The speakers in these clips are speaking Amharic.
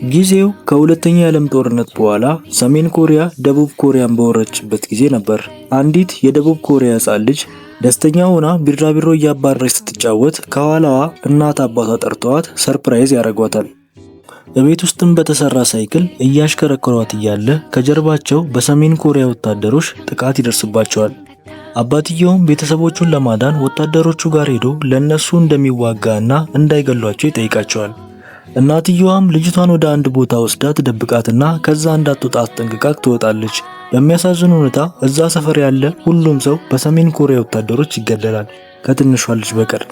ጊዜው ከሁለተኛው የዓለም ጦርነት በኋላ ሰሜን ኮሪያ ደቡብ ኮሪያን በወረረችበት ጊዜ ነበር። አንዲት የደቡብ ኮሪያ ሕፃን ልጅ ደስተኛ ሆና ቢራቢሮ እያባረረች ስትጫወት ከኋላዋ እናት አባቷ ጠርተዋት ሰርፕራይዝ ያደርጓታል። በቤት ውስጥም በተሰራ ሳይክል እያሽከረከሯት እያለ ከጀርባቸው በሰሜን ኮሪያ ወታደሮች ጥቃት ይደርስባቸዋል። አባትየውም ቤተሰቦቹን ለማዳን ወታደሮቹ ጋር ሄዶ ለነሱ እንደሚዋጋና እንዳይገሏቸው ይጠይቃቸዋል። እናትየዋም ልጅቷን ወደ አንድ ቦታ ወስዳ ትደብቃትና ከዛ እንዳትወጣ አስጠንቅቃ ትወጣለች። በሚያሳዝን ሁኔታ እዛ ሰፈር ያለ ሁሉም ሰው በሰሜን ኮሪያ ወታደሮች ይገደላል ከትንሿ ልጅ በቀር።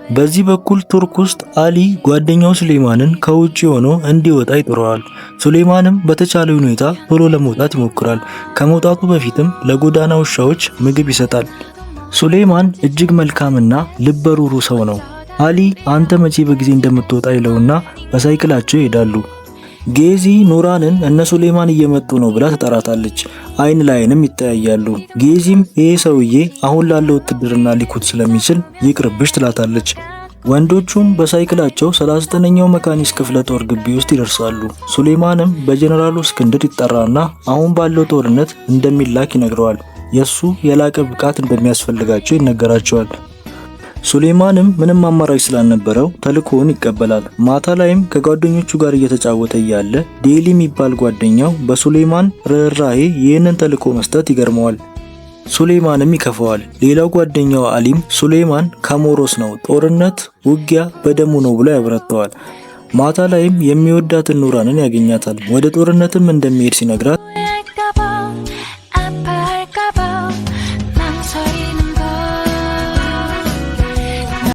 በዚህ በኩል ቱርክ ውስጥ አሊ ጓደኛው ሱሌማንን ከውጪ ሆኖ እንዲወጣ ይጥረዋል። ሱሌማንም በተቻለ ሁኔታ ቶሎ ለመውጣት ይሞክራል። ከመውጣቱ በፊትም ለጎዳና ውሻዎች ምግብ ይሰጣል። ሱሌማን እጅግ መልካምና ልበ ሩህሩህ ሰው ነው። አሊ አንተ መቼ በጊዜ እንደምትወጣ ይለውና በሳይክላቸው ይሄዳሉ። ጌዚ ኑራንን እነ ሱሌማን እየመጡ ነው ብላ ትጠራታለች። አይን ላይንም ይተያያሉ። ጌዚም ይሄ ሰውዬ አሁን ላለው ውትድርና ሊኩት ስለሚችል ይቅርብሽ ትላታለች። ወንዶቹም በሳይክላቸው 39ኛው መካኒስ ክፍለ ጦር ግቢ ውስጥ ይደርሳሉ። ሱሌማንም በጀነራሉ እስክንድር ይጠራና አሁን ባለው ጦርነት እንደሚላክ ይነግረዋል። የሱ የላቀ ብቃት እንደሚያስፈልጋቸው ይነገራቸዋል። ሱሌማንም ምንም አማራጭ ስላልነበረው ተልእኮውን ይቀበላል። ማታ ላይም ከጓደኞቹ ጋር እየተጫወተ እያለ ዴሊ የሚባል ጓደኛው በሱሌማን ርህራሄ ይህንን ተልእኮ መስጠት ይገርመዋል። ሱሌማንም ይከፈዋል። ሌላው ጓደኛው አሊም ሱሌማን ከሞሮስ ነው፣ ጦርነት ውጊያ በደሙ ነው ብሎ ያበረታዋል። ማታ ላይም የሚወዳትን ኑራንን ያገኛታል። ወደ ጦርነትም እንደሚሄድ ሲነግራት